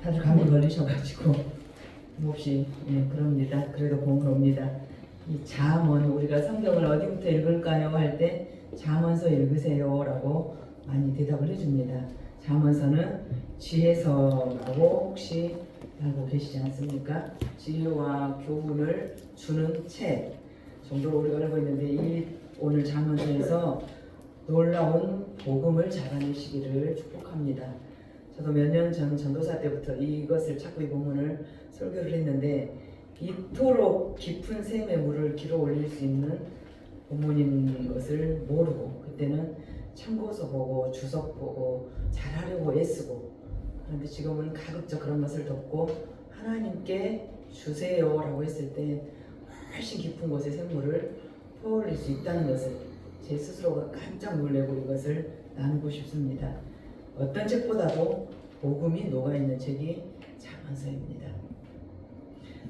다들 감기 걸리셔가지고 몹시 그럽니다. 그래도 봄은 옵니다. 이 잠언, 우리가 성경을 어디부터 읽을까요? 할 때 잠언서 읽으세요 라고 많이 대답을 해줍니다. 잠언서는 지혜서라고 혹시 알고 계시지 않습니까? 지혜와 교훈을 주는 책 정도로 우리가 알고 있는데, 이 오늘 잠언서에서 놀라운 복음을 잡아내시기를 축복합니다. 저도 몇 년 전 전도사 때부터 이것을 찾고 이 본문을 설교를 했는데, 이토록 깊은 샘의 물을 길어 올릴 수 있는 본문인 것을 모르고, 그때는 참고서 보고 주석 보고 잘하려고 애쓰고, 그런데 지금은 가급적 그런 것을 덮고 하나님께 주세요 라고 했을 때 훨씬 깊은 곳에 샘물을 퍼올릴 수 있다는 것을 제 스스로가 깜짝 놀래고 이것을 나누고 싶습니다. 어떤 책보다도 복음이 녹아있는 책이 잠언서입니다.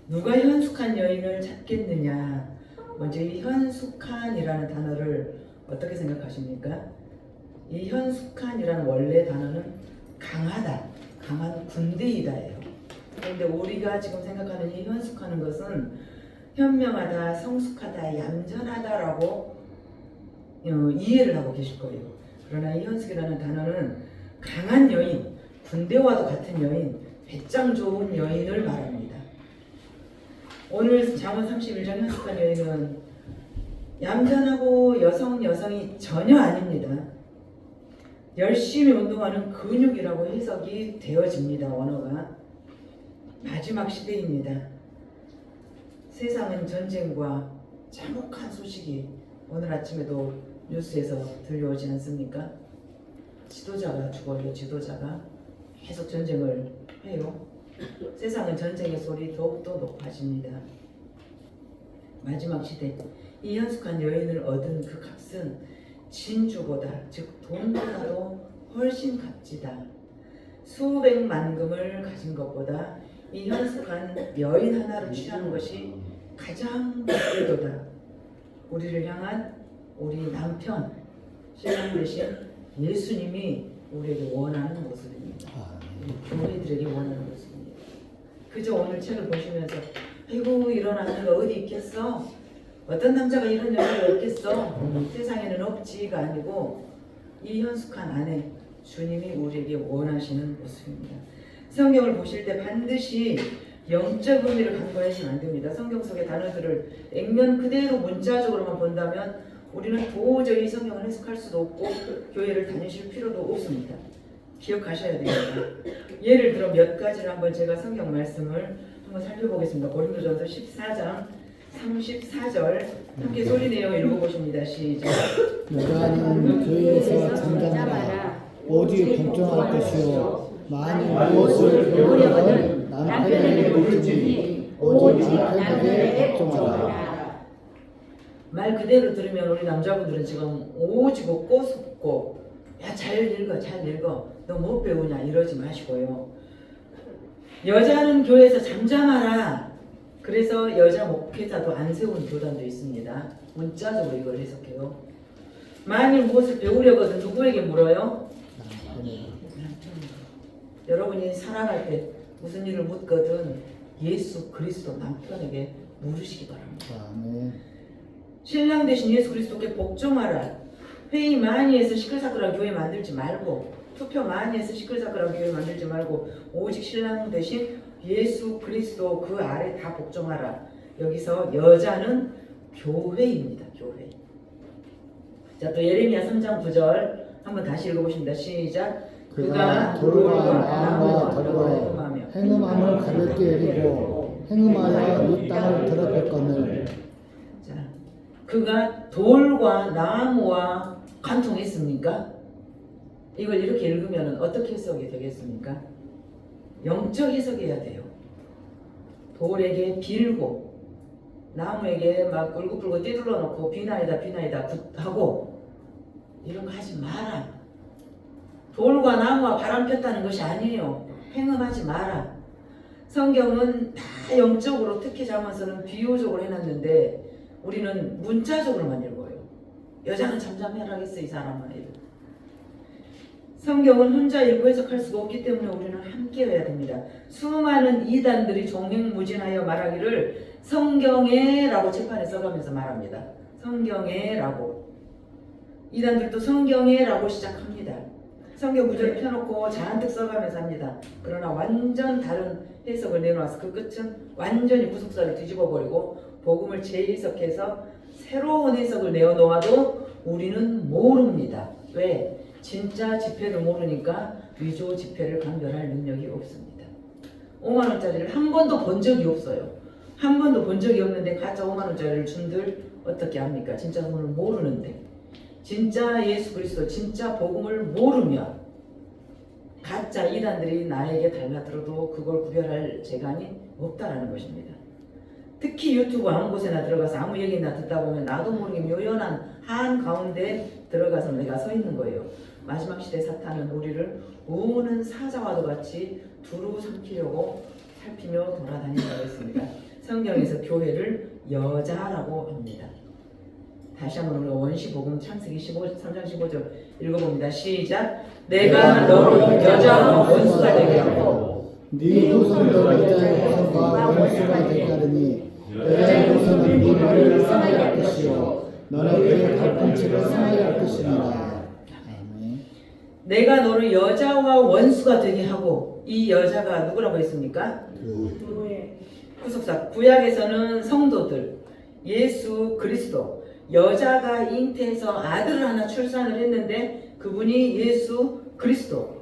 누가 현숙한 여인을 찾겠느냐. 먼저 이 현숙한이라는 단어를 어떻게 생각하십니까? 이 현숙한이라는 원래 단어는 강하다, 강한 군대이다예요. 그런데 우리가 지금 생각하는 이 현숙하는 것은 현명하다, 성숙하다, 얌전하다라고 이해를 하고 계실 거예요. 그러나 이 현숙이라는 단어는 강한 여인, 군대와도 같은 여인, 배짱 좋은 여인을 말합니다. 오늘 잠언 31장 현숙한 여인은 얌전하고 여성이 전혀 아닙니다. 열심히 운동하는 근육이라고 해석이 되어집니다. 언어가. 마지막 시대입니다. 세상은 전쟁과 참혹한 소식이 오늘 아침에도 뉴스에서 들려오지 않습니까? 지도자가 죽어요. 지도자가 계속 전쟁을 해요. 세상은 전쟁의 소리 더욱더 높아집니다. 마지막 시대, 이 현숙한 여인을 얻은 그 값은 진주보다, 즉 돈보다도 훨씬 값지다. 수백만 금을 가진 것보다 이 현숙한 여인 하나를 취하는 것이 가장 값비도다. 우리를 향한 우리 남편, 신랑 대신 예수님이 우리에게 원하는 모습입니다. 교회들에게 원하는 모습입니다. 그저 오늘 책을 보시면서 아이고 이런 아내가 어디 있겠어? 어떤 남자가 이런 여자가 있겠어? 세상에는 없지가 아니고 이 현숙한 아내, 주님이 우리에게 원하시는 모습입니다. 성경을 보실 때 반드시 영적 의미를 간과해서는 안 됩니다. 성경 속의 단어들을 액면 그대로 문자적으로만 본다면 우리는 도저히 성경을 해석할 수도 없고 교회를 다니실 필요도 없습니다. 기억하셔야 됩니다. 예를 들어 몇 가지를 한번 제가 성경 말씀을 한번 살펴보겠습니다. 고린도전서 14장 34절 함께 소리내어 읽어보십니다. 시작. 여자는 교회에서 잠잠하라. 오직 걱정할 것이요 만일 무엇을 배우려거든 남편에게 묻으니 오직 남편에게 걱정하라. 말 그대로 들으면 우리 남자분들은 지금 오직 없고 속고 야 잘 읽어 너 못 배우냐 이러지 마시고요. 여자는 교회에서 잠잠하라. 그래서 여자 목회자도 안 세운 교단도 있습니다. 문자적으로 이걸 해석해요. 만일 무엇을 배우려거든 누구에게 물어요? 여러분이 살아갈 때 무슨 일을 묻거든 예수 그리스도 남편에게 물으시기 바랍니다. 신랑 대신 예수 그리스도께 복종하라. 회의 많이 해서 시끌사끌한 교회 만들지 말고, 투표 많이 해서 시끌사끌한 교회 만들지 말고 오직 신랑 대신 예수 그리스도 그 아래 다 복종하라. 여기서 여자는 교회입니다. 교회. 자, 또 예레미야 3장 9절 한번 다시 읽어보십니다. 시작. 그가 돌과 나무와 덕으로 행음함을 가볍게 여기고 행음하여 이 땅을 더럽혔거늘. 자, 그가 돌과 나무와 관통했습니까? 이걸 이렇게 읽으면 어떻게 해석이 되겠습니까? 영적 해석해야 돼요. 돌에게 빌고 나무에게 막 울긋불긋 띠둘러 놓고 비나이다 하고 이런 거 하지 마라. 돌과 나무와 바람 폈다는 것이 아니에요. 행음하지 마라. 성경은 다 영적으로, 특히 잠언서는 비유적으로 해놨는데 우리는 문자적으로만 읽어요. 여자는 잠잠해라 했어 이 사람은. 성경은 혼자 읽고 해석할 수가 없기 때문에 우리는 함께여야 됩니다. 수많은 이단들이 종횡무진하여 말하기를 성경에 라고 책판에 써가면서 말합니다. 성경에 라고. 이단들도 성경에 라고 시작합니다. 성경 구절을 펴놓고 잔뜩 써가면서 합니다. 그러나 완전 다른 해석을 내놓아서 그 끝은 완전히 구속사를 뒤집어버리고 복음을 재해석해서 새로운 해석을 내어놓아도 우리는 모릅니다. 왜? 진짜 지폐를 모르니까 위조 지폐를 감별할 능력이 없습니다. 5만원짜리를 한 번도 본 적이 없어요. 한 번도 본 적이 없는데 가짜 5만원짜리를 준들 어떻게 합니까? 진짜 돈을 모르는데. 진짜 예수 그리스도 진짜 복음을 모르면 가짜 이단들이 나에게 달라들어도 그걸 구별할 재간이 없다라는 것입니다. 특히 유튜브 아무 곳에나 들어가서 아무 얘기나 듣다 보면 나도 모르게 묘연한 한가운데 들어가서 내가 서 있는 거예요. 마지막 시대 사탄은 우리를 우는 사자와도 같이 두루 삼키려고 살피며 돌아다닌다고 했습니다. 성경에서 교회를 여자라고 합니다. 다시 한번 우리가 원시복음 창세기 3장 15절 읽어봅니다. 시작. 내가 너를 여자와 원수가 되게 하고 네 후손도 여자의 후손과 원수가 되게 하리니 여자의 후손은 네 머리를 상하게 할 것이요 너는 그의 발꿈치를 상하게 할 것이니라. 아멘. 내가 너를 여자와 원수가 되게 하고 이 여자가 누구라고 했습니까? 구속사. 구약에서는 성도들, 예수 그리스도, 여자가 잉태해서 아들을 하나 출산을 했는데 그분이 예수 그리스도.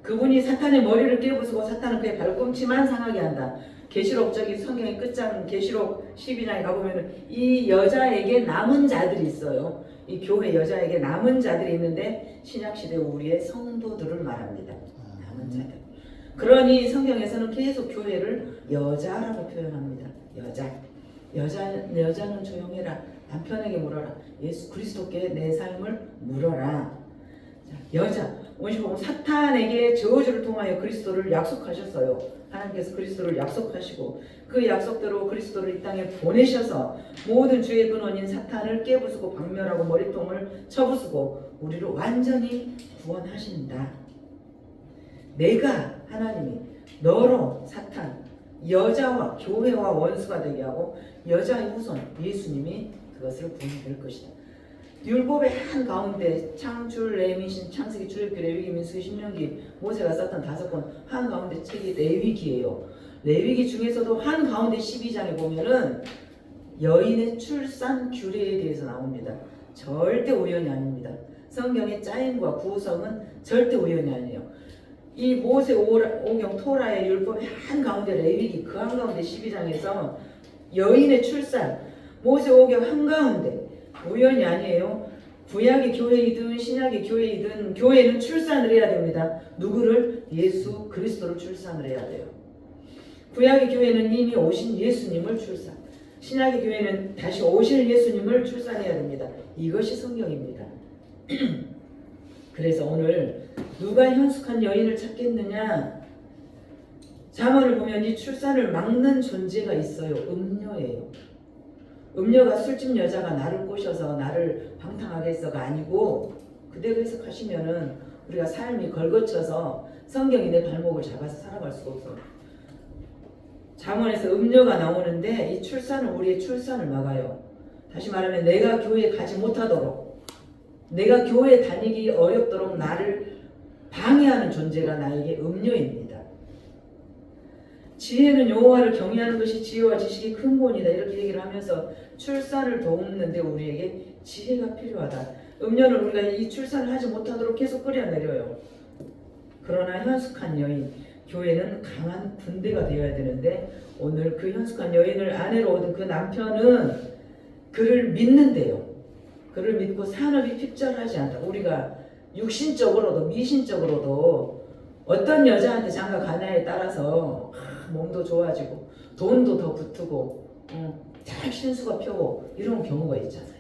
그분이 사탄의 머리를 깨부수고 사탄은 그의 발꿈치만 상하게 한다. 계시록 저기 성경의 끝장 계시록 12장에 가보면 이 여자에게 남은 자들이 있어요. 이 교회 여자에게 남은 자들이 있는데 신약시대 우리의 성도들을 말합니다. 남은 자들. 그러니 성경에서는 계속 교회를 여자라고 표현합니다. 여자는 조용해라. 남편에게 물어라. 예수 그리스도께 내 삶을 물어라. 자, 여자. 원시복음 사탄에게 저주를 통하여 그리스도를 약속하셨어요. 하나님께서 그리스도를 약속하시고 그 약속대로 그리스도를 이 땅에 보내셔서 모든 죄의 근원인 사탄을 깨부수고 박멸하고 머리통을 쳐부수고 우리를 완전히 구원하신다. 내가 하나님이 너로 사탄, 여자와 교회와 원수가 되게 하고 여자의 후손 예수님이 그것을 분할 것이다. 율법의 한가운데 창출, 레위신, 창세기, 출애굽기, 레위기, 민수기, 신명기, 모세가 썼던 5권 한가운데 책이 레위기예요. 레위기 중에서도 한가운데 12장에 보면은 여인의 출산 규례에 대해서 나옵니다. 절대 우연이 아닙니다. 성경의 짜임과 구성은 절대 우연이 아니에요. 이 모세 오경 토라의 율법의 한가운데 레위기 그 한가운데 12장에서 여인의 출산 모세 오경 한가운데 우연이 아니에요. 구약의 교회이든 신약의 교회이든 교회는 출산을 해야 됩니다. 누구를? 예수 그리스도를 출산을 해야 돼요. 구약의 교회는 이미 오신 예수님을 출산, 신약의 교회는 다시 오실 예수님을 출산해야 됩니다. 이것이 성경입니다. 그래서 오늘 누가 현숙한 여인을 찾겠느냐? 잠언을 보면 이 출산을 막는 존재가 있어요. 음녀예요. 음녀가 술집 여자가 나를 꼬셔서 나를 방탕하게 해서가 아니고 그대로 해석하시면은 우리가 삶이 걸거쳐서 성경이 내 발목을 잡아서 살아갈 수가 없어요. 잠언에서 음녀가 나오는데 이 출산은 우리의 출산을 막아요. 다시 말하면 내가 교회에 가지 못하도록 내가 교회에 다니기 어렵도록 나를 방해하는 존재가 나에게 음녀입니다. 지혜는 여호와를 경외하는 것이 지혜와 지식이 근본이다 이렇게 얘기를 하면서 출산을 돕는데 우리에게 지혜가 필요하다. 음녀는 우리가 이 출산을 하지 못하도록 계속 끌어내려요. 그러나 현숙한 여인, 교회는 강한 군대가 되어야 되는데 오늘 그 현숙한 여인을 아내로 얻은 그 남편은 그를 믿는데요. 그를 믿고 산업이 핍절하지 않다. 우리가 육신적으로도 미신적으로도 어떤 여자한테 장가 가냐에 따라서 몸도 좋아지고 돈도 더 붙고 잘 신수가 펴고 이런 경우가 있잖아요.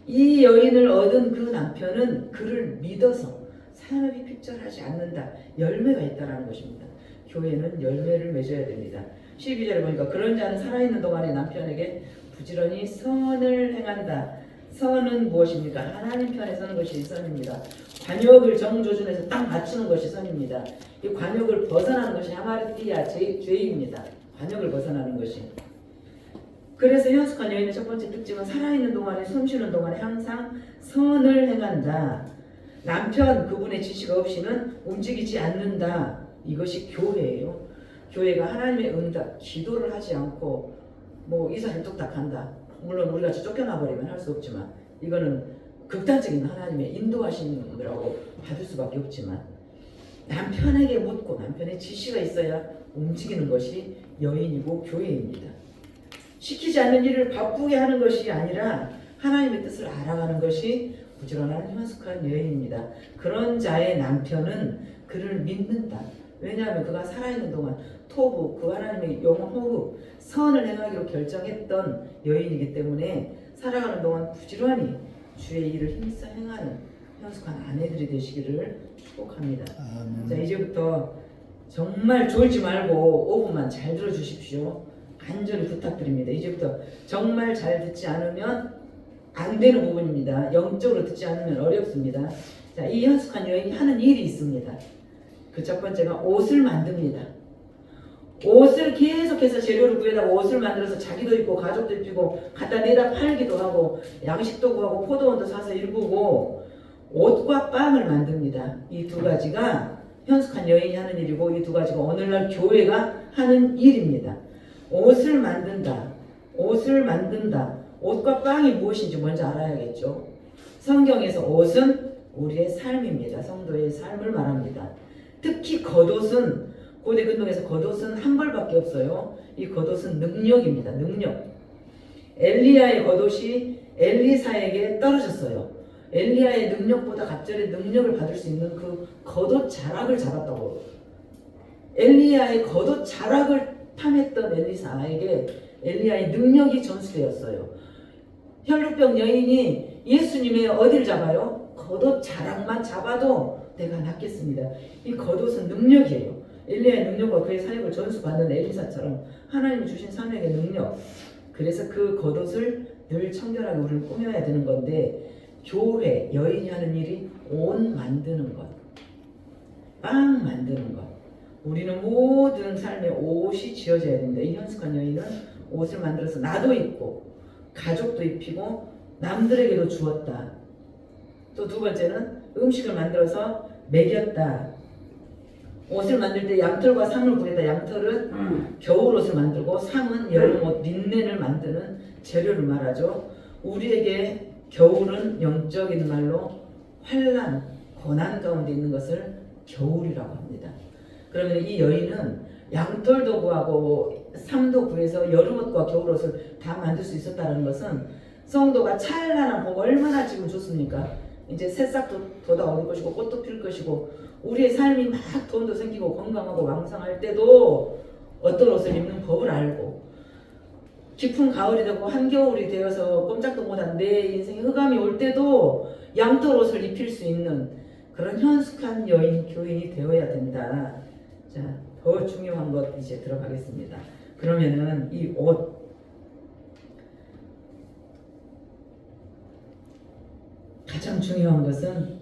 이 여인을 얻은 그 남편은 그를 믿어서 산업이 핍절하지 않는다. 열매가 있다는 것입니다. 교회는 열매를 맺어야 됩니다. 12절에 보니까 그런 자는 살아있는 동안에 남편에게 부지런히 선을 행한다. 선은 무엇입니까? 하나님 편에 서는 것이 선입니다. 관역을 정조준에서 딱 맞추는 것이 선입니다. 이 관역을 벗어나는 것이 하마르티아 죄입니다. 관역을 벗어나는 것이. 그래서 현숙한 여인의 첫 번째 특징은 살아있는 동안에 숨쉬는 동안에 항상 선을 행한다. 남편 그분의 지시가 없이는 움직이지 않는다. 이것이 교회예요. 교회가 하나님의 응답, 기도를 하지 않고 뭐 이사를 뚝딱 한다. 물론 우리가 쫓겨나 버리면 할 수 없지만 이거는 극단적인 하나님의 인도하시는 거라고 받을 수밖에 없지만 남편에게 묻고 남편의 지시가 있어야 움직이는 것이 여인이고 교회입니다. 시키지 않는 일을 바쁘게 하는 것이 아니라 하나님의 뜻을 알아가는 것이 부지런한 현숙한 여인입니다. 그런 자의 남편은 그를 믿는다. 왜냐하면 그가 살아있는 동안 토부, 그 하나님의 영호흡, 선을 행하기로 결정했던 여인이기 때문에 살아가는 동안 부지런히 주의 일을 힘써 행하는 현숙한 아내들이 되시기를 축복합니다. 자, 이제부터 정말 졸지 말고 5분만 잘 들어주십시오. 간절히 부탁드립니다. 이제부터 정말 잘 듣지 않으면 안 되는 부분입니다. 영적으로 듣지 않으면 어렵습니다. 자, 이 현숙한 여인이 하는 일이 있습니다. 그 첫 번째가 옷을 만듭니다. 옷을 계속해서 재료를 구해다가 옷을 만들어서 자기도 입고 가족도 입히고 갖다 내다 팔기도 하고 양식도 구하고 포도원도 사서 일구고 옷과 빵을 만듭니다. 이 두 가지가 현숙한 여인이 하는 일이고 이 두 가지가 오늘날 교회가 하는 일입니다. 옷을 만든다. 옷을 만든다. 옷과 빵이 무엇인지 먼저 알아야겠죠. 성경에서 옷은 우리의 삶입니다. 성도의 삶을 말합니다. 특히 겉옷은 고대 근동에서 겉옷은 한 벌밖에 없어요. 이 겉옷은 능력입니다. 능력. 엘리야의 겉옷이 엘리사에게 떨어졌어요. 엘리야의 능력보다 갑절의 능력을 받을 수 있는 그 겉옷 자락을 잡았다고. 엘리야의 겉옷 자락을 탐했던 엘리사에게 엘리야의 능력이 전수되었어요. 혈루병 여인이 예수님의 어디를 잡아요? 겉옷 자락만 잡아도 내가 낫겠습니다. 이 겉옷은 능력이에요. 엘리야의 능력과 그의 사역을 전수받는 엘리사처럼 하나님이 주신 사명의 능력. 그래서 그 겉옷을 늘 청결하게 우리를 꾸며야 되는 건데 교회 여인이 하는 일이 옷 만드는 것, 빵 만드는 것. 우리는 모든 삶에 옷이 지어져야 됩니다. 이 현숙한 여인은 옷을 만들어서 나도 입고 가족도 입히고 남들에게도 주었다. 또 두 번째는 음식을 만들어서 먹였다. 옷을 만들 때 양털과 상을 구해다. 양털은 겨울옷을 만들고 상은 여름옷, 린넨을 만드는 재료를 말하죠. 우리에게 겨울은 영적인 말로 환난, 고난 가운데 있는 것을 겨울이라고 합니다. 그러면 이 여인은 양털도 구하고 상도 구해서 여름옷과 겨울옷을 다 만들 수 있었다는 것은 성도가 찬란한 복 얼마나 지금 좋습니까? 이제 새싹도 돋아오를 것이고 꽃도 필 것이고 우리의 삶이 막 돈도 생기고 건강하고 왕성할 때도 어떤 옷을 입는 법을 알고 깊은 가을이 되고 한겨울이 되어서 꼼짝도 못한 내 인생에 흑암이 올 때도 양털 옷을 입힐 수 있는 그런 현숙한 여인, 교인이 되어야 된다. 자, 더 중요한 것 이제 들어가겠습니다. 그러면은 이 옷 가장 중요한 것은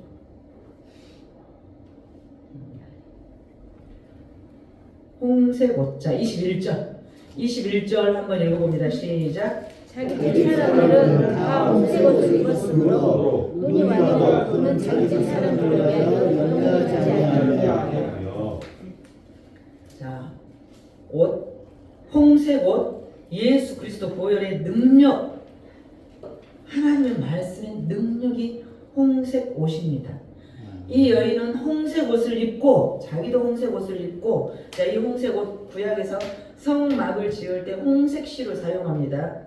홍색 옷자 21절 한번 읽어봅니다. 시작. 자기 사람들은 다 홍색 옷을 입었으므로 눈이 와도 그는 자기 집 사람들을 위하여 연결하지 아니하며. 자, 옷, 홍색 옷, 예수 그리스도 보혈의 능력, 하나님의 말씀의 능력이 홍색 옷입니다. 이 여인은 홍색 옷을 입고 자기도 홍색 옷을 입고 자, 이 홍색 옷 구약에서 성막을 지을 때 홍색 실을 사용합니다.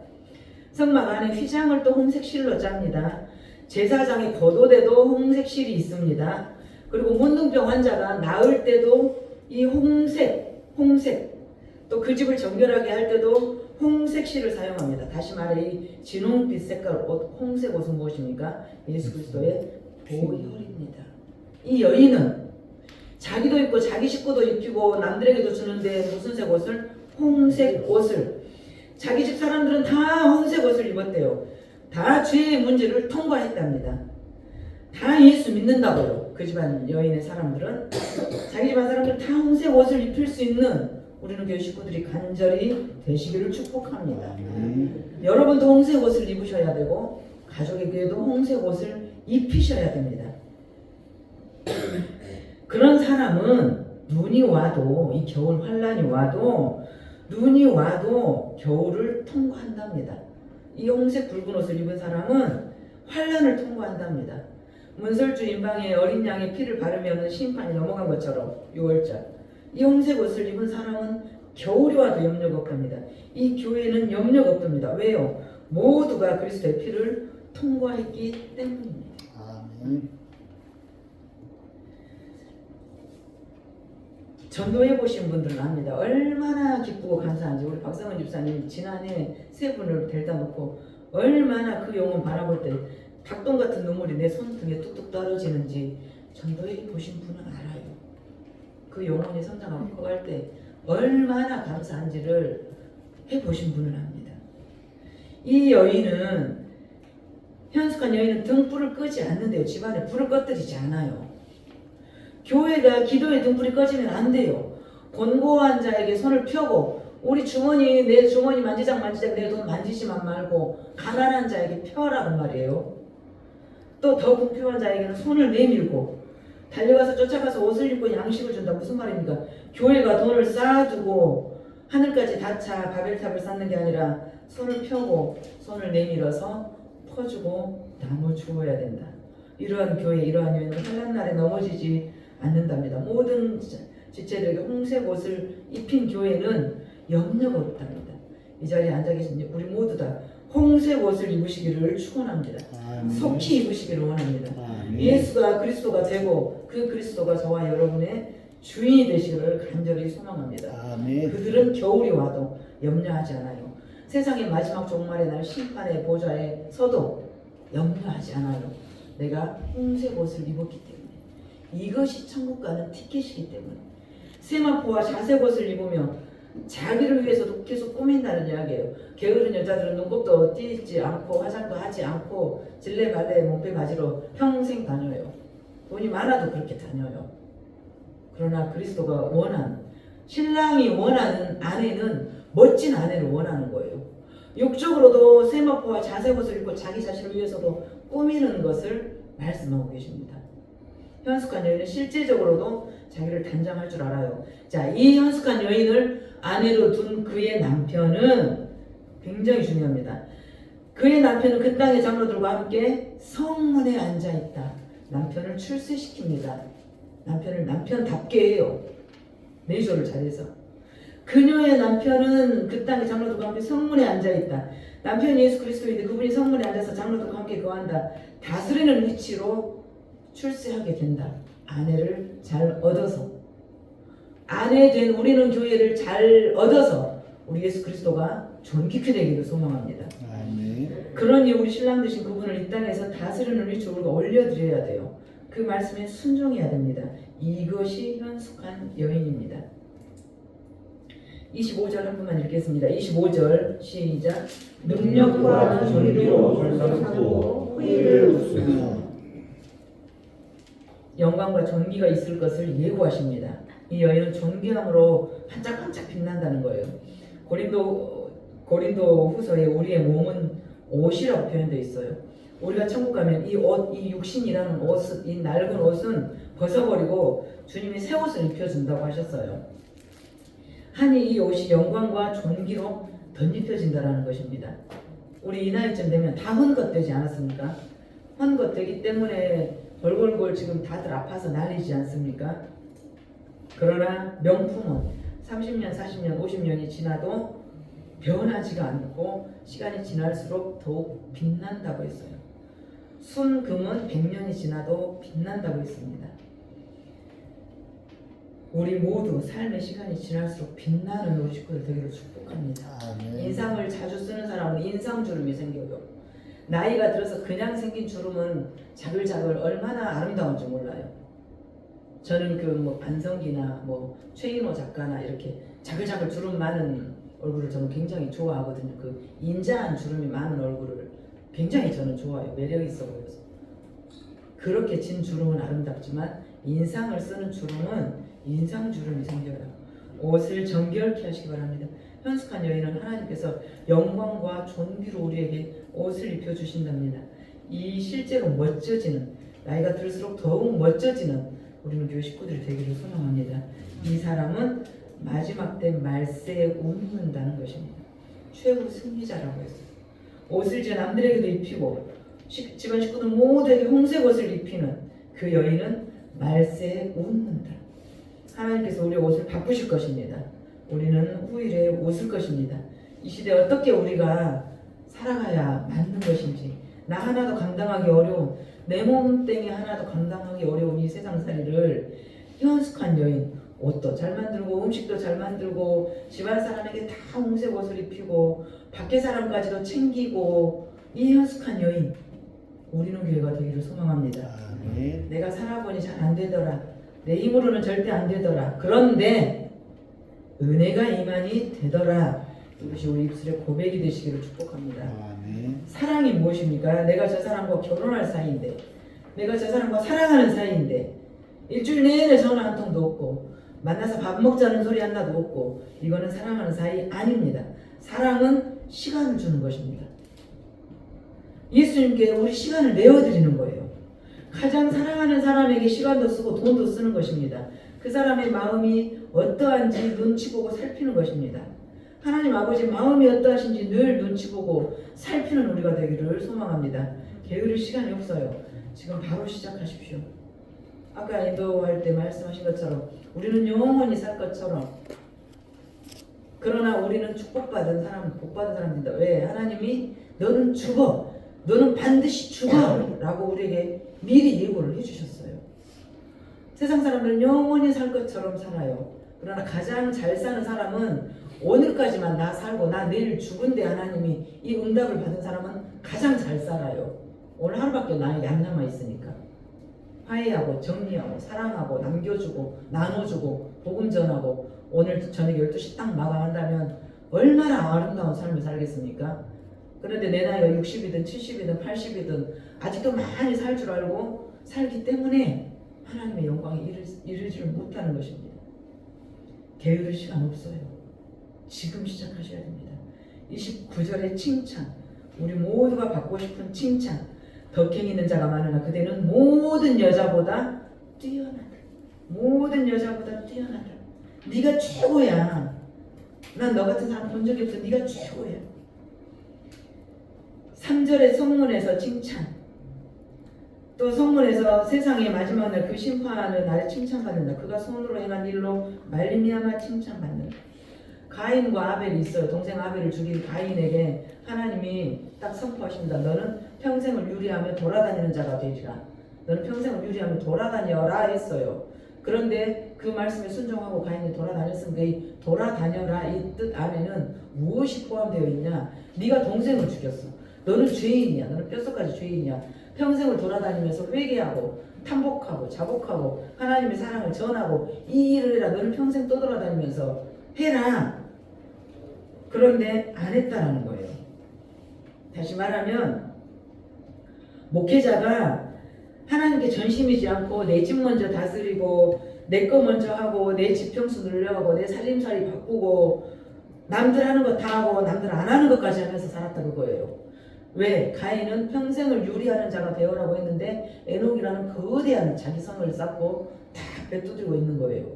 성막 안에 휘장을 또 홍색 실로 짭니다. 제사장의 겉옷에도 홍색 실이 있습니다. 그리고 문둥병 환자가 나을 때도 이 홍색 또 그 집을 정결하게 할 때도 홍색 실을 사용합니다. 다시 말해 이 진홍빛 색깔 옷, 홍색 옷은 무엇입니까? 예수 그리스도의 보혈입니다. 이 여인은 자기도 입고 자기 식구도 입히고 남들에게도 주는데 무슨 색 옷을? 홍색 옷을. 자기 집 사람들은 다 홍색 옷을 입었대요. 다 죄의 문제를 통과했답니다. 다 예수 믿는다고요. 그 집안 여인의 사람들은 자기 집안 사람들 다 홍색 옷을 입힐 수 있는 우리는 교회 식구들이 간절히 되시기를 축복합니다. 여러분도 홍색 옷을 입으셔야 되고 가족의 교회도 홍색 옷을 입히셔야 됩니다. 그런 사람은 눈이 와도 이 겨울 환란이 와도 눈이 와도 겨울을 통과한답니다. 이 홍색 붉은 옷을 입은 사람은 환란을 통과한답니다. 문설주 임방에 어린 양의 피를 바르면 심판이 넘어간 것처럼 6월절 이 홍색 옷을 입은 사람은 겨울이 와도 염려가 없답니다. 이 교회는 염려가 없답니다. 왜요? 모두가 그리스도의 피를 통과했기 때문입니다. 아멘. 전도해 보신 분들은 압니다. 얼마나 기쁘고 감사한지. 우리 박성은 집사님 지난해 3분을 데려다 놓고 얼마나 그 영혼 바라볼 때 닭똥 같은 눈물이 내 손등에 뚝뚝 떨어지는지 전도해 보신 분은 알아요. 그 영혼이 성장하고 커갈 때 얼마나 감사한지를 해보신 분은 압니다. 이 여인은 현숙한 여인은 등불을 끄지 않는데요. 집안에 불을 꺼뜨리지 않아요. 교회가 기도의 등불이 꺼지면 안 돼요. 곤고한 자에게 손을 펴고 우리 주머니 내 주머니 만지작 내 돈 만지지만 말고 가난한 자에게 펴라는 말이에요. 또 더 궁핍한 자에게는 손을 내밀고 달려가서 쫓아가서 옷을 입고 양식을 준다. 무슨 말입니까? 교회가 돈을 쌓아두고 하늘까지 닿자 바벨탑을 쌓는 게 아니라 손을 펴고 손을 내밀어서 퍼주고 나눠 주어야 된다. 이러한 교회, 이러한 여인은 환난 날에 넘어지지 않는답니다. 모든 지체들에게 홍색 옷을 입힌 교회는 염려가 없답니다. 이 자리에 앉아 계신 우리 모두 다 홍색 옷을 입으시기를 축원합니다. 속히 입으시기를 원합니다. 예수가 그리스도가 되고 그 그리스도가 저와 여러분의 주인이 되시기를 간절히 소망합니다. 아멘. 그들은 겨울이 와도 염려하지 않아요. 세상의 마지막 종말의 날 심판의 보좌에 서도 염려하지 않아요. 내가 홍색 옷을 입었기 때문에. 이것이 천국 가는 티켓이기 때문에. 세마포와 자색 옷을 입으며 자기를 위해서도 계속 꾸민다는 이야기예요. 게으른 여자들은 눈곱도 띄지 않고 화장도 하지 않고 질레발레 목베 바지로 평생 다녀요. 돈이 많아도 그렇게 다녀요. 그러나 그리스도가 원하는, 신랑이 원하는 아내는 멋진 아내를 원하는 거예요. 육적으로도 세마포와 자색 옷을 입고 자기 자신을 위해서도 꾸미는 것을 말씀하고 계십니다. 현숙한 여인은 실제적으로도 자기를 단장할 줄 알아요. 자, 이 현숙한 여인을 아내로 둔 그의 남편은 굉장히 중요합니다. 그의 남편은 그 땅의 장로들과 함께 성문에 앉아있다. 남편을 출세시킵니다. 남편을 남편답게 해요. 내조를 잘해서. 그녀의 남편은 그 땅의 장로들과 함께 성문에 앉아있다. 남편이 예수 그리스도인데 그분이 성문에 앉아서 장로들과 함께 거한다. 다스리는 위치로 출세하게 된다. 아내를 잘 얻어서. 아내 된 우리는 교회를 잘 얻어서 우리 예수 그리스도가 존귀케 되기를 소망합니다. 아멘. 그러니 우리 신랑 되신 그분을 이 땅에서 다스리는 위치로 우리가 올려드려야 돼요. 그 말씀에 순종해야 됩니다. 이것이 현숙한 여인입니다. 25절 한 번만 읽겠습니다. 25절 시작. 능력과 존귀로 살고 후회를 웃으며 영광과 존귀가 있을 것을 예고하십니다. 이 여인은 존귀함으로 반짝반짝 빛난다는 거예요. 고린도 후서에 우리의 몸은 옷이라고 표현되어 있어요. 우리가 천국 가면 이 옷, 이 육신이라는 옷, 이 낡은 옷은 벗어버리고 주님이 새 옷을 입혀준다고 하셨어요. 하니 이 옷이 영광과 존귀로 덧입혀진다는 것입니다. 우리 이 나이쯤 되면 다 헛것되지 않았습니까? 헛것되기 때문에 골골골 지금 다들 아파서 난리지 않습니까? 그러나 명품은 30년, 40년, 50년이 지나도 변하지가 않고 시간이 지날수록 더욱 빛난다고 했어요. 순금은 100년이 지나도 빛난다고 했습니다. 우리 모두 삶의 시간이 지날수록 빛나는 우리 식구들 되기를 축복합니다. 아멘. 인상을 자주 쓰는 사람은 인상주름이 생겨요. 나이가 들어서 그냥 생긴 주름은 자글자글 얼마나 아름다운지 몰라요. 저는 그 뭐 반성기나 뭐 최인호 작가나 이렇게 자글자글 주름 많은 얼굴을 저는 굉장히 좋아하거든요. 그 인자한 주름이 많은 얼굴을 굉장히 저는 좋아요. 매력 있어 보여서. 그렇게 진 주름은 아름답지만 인상을 쓰는 주름은 인상 주름이 생겨요. 옷을 정결케 하시기 바랍니다. 현숙한 여인은 하나님께서 영광과 존귀로 우리에게 옷을 입혀주신답니다. 이 실제로 멋져지는, 나이가 들수록 더욱 멋져지는 우리는 교회 식구들이 되기를 소망합니다. 이 사람은 마지막 때 말세에 웃는다는 것입니다. 최후 승리자라고 했어요. 옷을 이제 남들에게도 입히고 집안 식구들 모두에게 홍색 옷을 입히는 그 여인은 말세에 웃는다. 하나님께서 우리의 옷을 바꾸실 것입니다. 우리는 후일에 웃을 것입니다. 이 시대에 어떻게 우리가 살아가야 맞는 것인지, 나 하나도 감당하기 어려운, 내 몸뚱이 하나도 감당하기 어려운 이 세상살이를 현숙한 여인, 옷도 잘 만들고 음식도 잘 만들고 집안 사람에게 다 홍색 옷을 입히고 밖에 사람까지도 챙기고, 이 현숙한 여인, 우리는 교회가 되기를 소망합니다. 아멘. 내가 살아보니 잘 안 되더라, 내 힘으로는 절대 안 되더라, 그런데 은혜가 이만이 되더라, 이것이 우리 입술의 고백이 되시기를 축복합니다. 아멘. 사랑이 무엇입니까? 내가 저 사람과 결혼할 사이인데, 내가 저 사람과 사랑하는 사이인데, 일주일 내내 전화 한 통도 없고 만나서 밥 먹자는 소리 하나도 없고, 이거는 사랑하는 사이 아닙니다. 사랑은 시간을 주는 것입니다. 예수님께 우리 시간을 내어드리는 거예요. 가장 사랑하는 사람에게 시간도 쓰고 돈도 쓰는 것입니다. 그 사람의 마음이 어떠한지 눈치 보고 살피는 것입니다. 하나님 아버지 마음이 어떠하신지 늘 눈치 보고 살피는 우리가 되기를 소망합니다. 게으를 시간이 없어요. 지금 바로 시작하십시오. 아까 인도할 때 말씀하신 것처럼 우리는 영원히 살 것처럼, 그러나 우리는 축복받은 사람, 복받은 사람입니다. 왜? 하나님이 너는 죽어, 너는 반드시 죽어 라고 우리에게 미리 예고를 해주셨어요. 세상 사람들은 영원히 살 것처럼 살아요. 그러나 가장 잘 사는 사람은 오늘까지만 나 살고 나 내일 죽은데 하나님이 이 응답을 받은 사람은 가장 잘 살아요. 오늘 하루밖에 나에게 안 남아있으니까. 화해하고 정리하고 사랑하고 남겨주고 나눠주고 복음 전하고, 오늘 저녁 12시 딱 마감한다면 얼마나 아름다운 삶을 살겠습니까? 그런데 내 나이가 60이든 70이든 80이든 아직도 많이 살 줄 알고 살기 때문에 하나님의 영광에 이르지를 못하는 것입니다. 게으를 시간 없어요. 지금 시작하셔야 됩니다. 29절의 칭찬, 우리 모두가 받고 싶은 칭찬. 덕행 있는 자가 많으나 그대는 모든 여자보다 뛰어나다. 모든 여자보다 뛰어나다. 네가 최고야. 난 너 같은 사람 본 적이 없어. 네가 최고야. 3절의 성문에서 칭찬. 또 성문에서 세상의 마지막 날 그 심판하는 날에 칭찬받는다. 그가 손으로 행한 일로 말미암아 칭찬받는다. 가인과 아벨이 있어요. 동생 아벨을 죽인 가인에게 하나님이 딱 선포하십니다. 너는 평생을 유리하며 돌아다니는 자가 되리라. 너는 평생을 유리하며 돌아다녀라 했어요. 그런데 그 말씀에 순종하고 가인이 돌아다녔으니까 이 돌아다녀라 이 뜻 안에는 무엇이 포함되어 있냐? 네가 동생을 죽였어. 너는 죄인이야. 너는 뼛속까지 죄인이야. 평생을 돌아다니면서 회개하고 탐복하고 자복하고 하나님의 사랑을 전하고 이 일을 해라. 너는 평생 떠돌아다니면서 해라. 그런데 안 했다라는 거예요. 다시 말하면 목회자가 하나님께 전심이지 않고 내 집 먼저 다스리고 내 거 먼저 하고 내 집 평수 늘려가고 내 살림살이 바꾸고 남들 하는 거 다 하고 남들 안 하는 것까지 하면서 살았다 그거예요. 왜? 가인은 평생을 유리하는 자가 되어라고 했는데 에녹이라는 거대한 자기 성을 쌓고 다 배두들고 있는 거예요.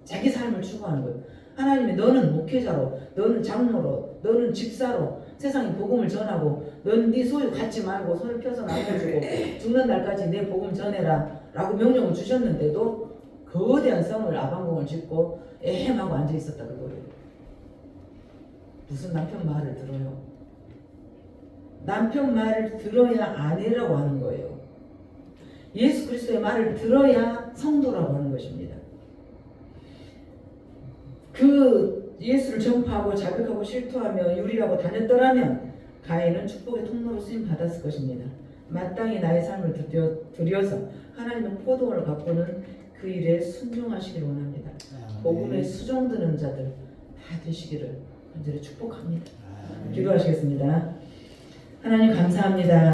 자기 삶을 추구하는 거예요. 하나님이 너는 목회자로, 너는 장로로, 너는 집사로 세상에 복음을 전하고 너는 네 소유 갖지 말고 손을 펴서 나눠주고 죽는 날까지 내 복음 전해라 라고 명령을 주셨는데도 거대한 성을 아방궁을 짓고 애헴하고 앉아있었다 그거예요. 무슨 남편 말을 들어요? 남편 말을 들어야 아내라고 하는 거예요. 예수 그리스도의 말을 들어야 성도라고 하는 것입니다. 그 예수를 전파하고 자백하고 실토하며 유리하고 다녔더라면 가인은 축복의 통로로 쓰임 받았을 것입니다. 마땅히 나의 삶을 들여서 하나님의 포도원을 가꾸는 그 일에 순종하시기를 원합니다. 복음에 수종드는 자들 다 되시기를 간절히 축복합니다. 기도하시겠습니다. 하나님 감사합니다.